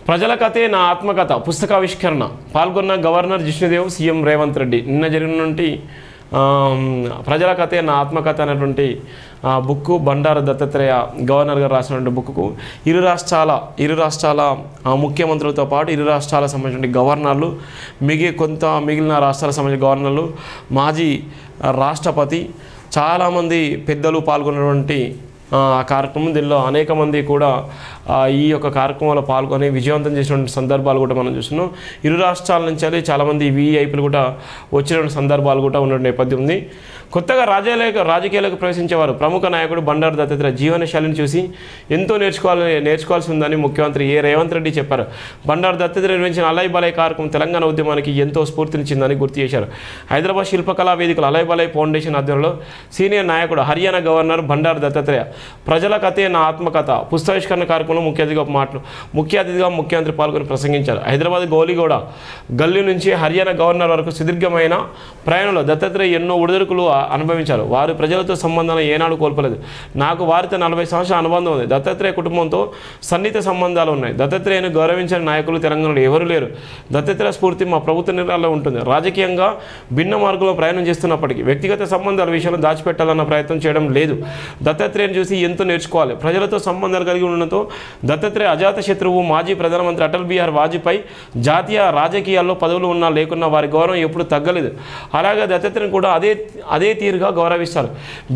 ప్రజల కథే నా ఆత్మకథ పుస్తకావిష్కరణ పాల్గొన్న గవర్నర్ జిష్ణుదేవ్, సీఎం రేవంత్ రెడ్డి. నిన్న జరిగినటువంటి ప్రజల కథే నా ఆత్మకథ అనేటువంటి బుక్ బండారు దత్తాత్రేయ గవర్నర్ గారు రాసినటువంటి బుక్కు ఇరు రాష్ట్రాల ముఖ్యమంత్రులతో పాటు ఇరు రాష్ట్రాలకు సంబంధించిన గవర్నర్లు, మిగిలిన రాష్ట్రాలకు సంబంధించిన గవర్నర్లు, మాజీ రాష్ట్రపతి, చాలామంది పెద్దలు పాల్గొన్నటువంటి కార్యక్రమం. దీనిలో అనేక మంది కూడా ఈ యొక్క కార్యక్రమంలో పాల్గొని విజయవంతం చేసినటువంటి సందర్భాలు కూడా మనం చూస్తున్నాం. ఇరు రాష్ట్రాల నుంచి చాలామంది వీఐపీలు కూడా వచ్చిన సందర్భాలు కూడా ఉన్న నేపథ్యం ఉంది. కొత్తగా రాజకీయాలకు ప్రవేశించేవారు ప్రముఖ నాయకుడు బండారు దత్తాత్రేయ జీవన శైలిని చూసి ఎంతో నేర్చుకోవాల్సి ఉందని ముఖ్యమంత్రి రేవంత్ రెడ్డి చెప్పారు. బండారు దత్తాత్రేయ నిర్వహించిన అలయ్ బలయ్ కార్యక్రమం తెలంగాణ ఉద్యమానికి ఎంతో స్ఫూర్తినిచ్చిందని గుర్తు చేశారు. హైదరాబాద్ శిల్పకళా వేదికలు అలయ్ బలయ్ ఫౌండేషన్ ఆధ్వర్యంలో సీనియర్ నాయకుడు హర్యానా గవర్నర్ బండారు దత్తాత్రేయ ప్రజల కథే నా ఆత్మకథ పుస్తకావిష్కరణ కార్యక్రమంలో ముఖ్య అతిథిగా ముఖ్యమంత్రి పాల్గొని ప్రసంగించారు. హైదరాబాద్ గౌలిగౌడ గల్లీ నుంచి హర్యానా గవర్నర్ వరకు సుదీర్ఘమైన ప్రయాణంలో దత్తాత్రేయ ఎన్నో ఒడిదుడుకులు అనుభవించారు. వారు ప్రజలతో సంబంధాలను ఏనాడు కోల్పోలేదు. నాకు వారితో 40 సంవత్సరాల అనుబంధం ఉంది. దత్తాత్రేయ కుటుంబంతో సన్నిహిత సంబంధాలు ఉన్నాయి. దత్తాత్రేయను గౌరవించిన నాయకులు తెలంగాణలో ఎవరు లేరు. దత్తాత్రేయ స్ఫూర్తి మా ప్రభుత్వ నిర్ణయాల్లో ఉంటుంది. రాజకీయంగా భిన్న మార్గంలో ప్రయాణం చేస్తున్నప్పటికీ వ్యక్తిగత సంబంధాల విషయంలో దాచిపెట్టాలన్న ప్రయత్నం చేయడం లేదు. దత్తాత్రేయను చూసి ఎంతో నేర్చుకోవాలి. ప్రజలతో సంబంధాలు కలిగి ఉండడంతో దత్తాత్రేయ అజాత శత్రువు మాజీ ప్రధానమంత్రి అటల్ బిహారీ వాజ్పేయి జాతీయ రాజకీయాల్లో పదవులు ఉన్నా లేకున్నా వారి గౌరవం ఎప్పుడు తగ్గలేదు. అలాగే దత్తాత్రేయను కూడా అదే తీరుగా గౌరవిస్తారు.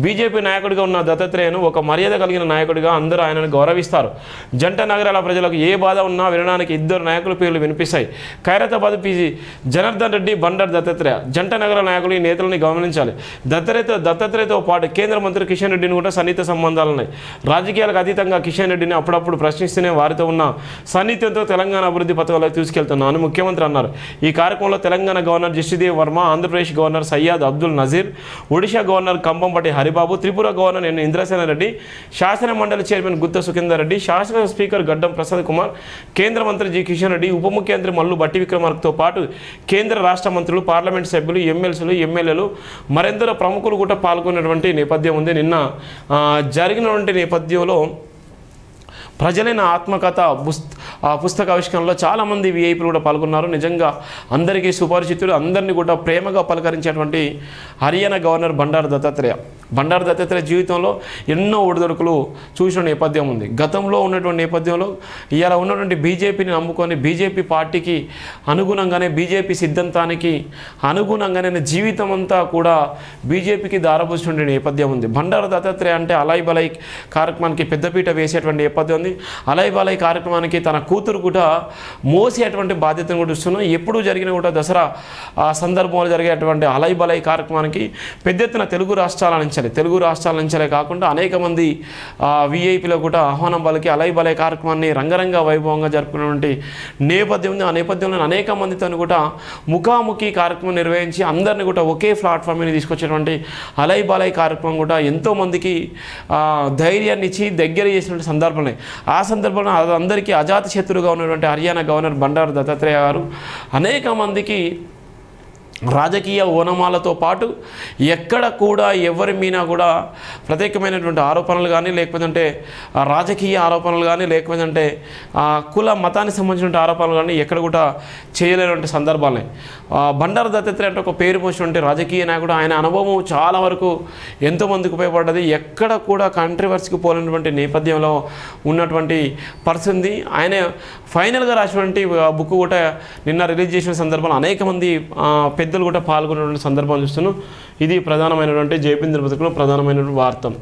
బీజేపీ నాయకుడిగా ఉన్న దత్తాత్రేయను ఒక మర్యాద కలిగిన నాయకుడిగా అందరూ ఆయనను గౌరవిస్తారు. జంట నగరాల ప్రజలకు ఏ బాధ ఉన్నా వినడానికి ఇద్దరు నాయకుల పేర్లు వినిపిస్తాయి. ఖైరతాబాద్ పీజీ జనార్దన్ రెడ్డి, బండారు దత్తాత్రేయ జంట నగర నాయకులు ఈ నేతలని గమనించాలి. దత్తాత్రేయతో పాటు కేంద్ర మంత్రి కిషన్ రెడ్డిని కూడా సన్నిహిత సంబంధాలు ఉన్నాయి. రాజకీయాలకు అతీతంగా కిషన్ రెడ్డిని అప్పుడప్పుడు ప్రశ్నిస్తూనే వారితో ఉన్న సన్నిహిత్యంతో తెలంగాణ అభివృద్ధి పథకాలకు తీసుకెళ్తున్నాను ముఖ్యమంత్రి అన్నారు. ఈ కార్యక్రమంలో Telangana governor Jishnudev Varma, Andhra Pradesh governor Syed Abdul Nazeer, Odisha governor Kambhampati Haribabu, Tripura governor Indrasena Reddy, శాసన మండలి చైర్మన్ గుత్త సుఖేందర్ రెడ్డి, శాసన స్పీకర్ గడ్డం ప్రసాద్ కుమార్, కేంద్ర మంత్రి జి కిషన్ రెడ్డి, ఉప ముఖ్యమంత్రి మల్లు భట్టి విక్రమార్కతో పాటు కేంద్ర రాష్ట్ర మంత్రులు, పార్లమెంట్ సభ్యులు, ఎమ్మెల్సీలు, ఎమ్మెల్యేలు మరెందరో ప్రముఖులు కూడా పాల్గొన్నటువంటి నేపథ్యం ఉంది. నిన్న జరిగినటువంటి నేపథ్యంలో ప్రజలైన ఆత్మకథ పుస్తకావిష్కరణలో చాలామంది వీఐపీలు కూడా పాల్గొన్నారు. నిజంగా అందరికీ సుపరిచితులు, అందరినీ కూడా ప్రేమగా పలకరించేటువంటి హర్యానా గవర్నర్ బండారు దత్తాత్రేయ జీవితంలో ఎన్నో ఒడిదొడుకులు చూసిన నేపథ్యం ఉంది. గతంలో ఉన్నటువంటి నేపథ్యంలో ఇలా ఉన్నటువంటి బీజేపీని నమ్ముకొని బీజేపీ పార్టీకి అనుగుణంగానే, బీజేపీ సిద్ధాంతానికి అనుగుణంగానే జీవితం అంతా కూడా బీజేపీకి దారపోసినటువంటి నేపథ్యం ఉంది. బండారు దత్తాత్రేయ అంటే అలయ్ బలయ్ కార్యక్రమానికి పెద్దపీట వేసేటువంటి నేపథ్యం ఉంది. అలయ్ బలయ్ కార్యక్రమానికి తన కూతురు కూడా మోసేటువంటి బాధ్యతను కూడా ఇస్తున్నాం. ఎప్పుడు జరిగిన కూడా దసరా సందర్భంలో జరిగేటువంటి అలయ్ బలయ్ కార్యక్రమానికి పెద్ద ఎత్తున తెలుగు రాష్ట్రాల నుంచే కాకుండా అనేక మంది వీఐపీలో కూడా ఆహ్వానం పలికి అలయ్ బలయ్ కార్యక్రమాన్ని రంగరంగ వైభవంగా జరుపుకున్నటువంటి నేపథ్యం ఉంది. ఆ నేపథ్యంలో అనేక మందితో కూడా ముఖాముఖి కార్యక్రమం నిర్వహించి అందరినీ కూడా ఒకే ప్లాట్ఫామ్ మీద తీసుకొచ్చేటువంటి అలయ్ బలయ్ కార్యక్రమం కూడా ఎంతోమందికి ధైర్యాన్ని ఇచ్చి దగ్గర చేసినటువంటి సందర్భాలు. ఆ సందర్భంలో అందరికీ అజాత శత్రువుగా ఉన్నటువంటి హర్యానా గవర్నర్ బండారు దత్తాత్రేయ గారు అనేక మందికి రాజకీయ ఓనమాలతో పాటు ఎక్కడ కూడా ఎవరి మీద కూడా ప్రత్యేకమైనటువంటి ఆరోపణలు కానీ, లేకపోతే రాజకీయ ఆరోపణలు కానీ, లేకపోతే కుల మతానికి సంబంధించిన ఆరోపణలు కానీ ఎక్కడ కూడా చేయలేనటువంటి సందర్భాలే. బండారు దత్తాత్రేయ అంటే ఒక పేరు పోసినటువంటి రాజకీయ నాయకుడు. ఆయన అనుభవం చాలా వరకు ఎంతోమందికి ఉపయోగపడ్డది. ఎక్కడ కూడా కాంట్రవర్సీకి పోలేనటువంటి నేపథ్యంలో ఉన్నటువంటి పరిస్థితి. ఆయన ఫైనల్గా రాసినటువంటి బుక్ కూడా నిన్న రిలీజ్ చేసిన సందర్భంలో అనేక మంది పెద్దలు కూడా పాల్గొన్నటువంటి సందర్భాలు చూస్తున్నాం. ఇది ప్రధానమైనటువంటి జేపీ దినపత్రికలో ప్రధానమైనటువంటి వార్త.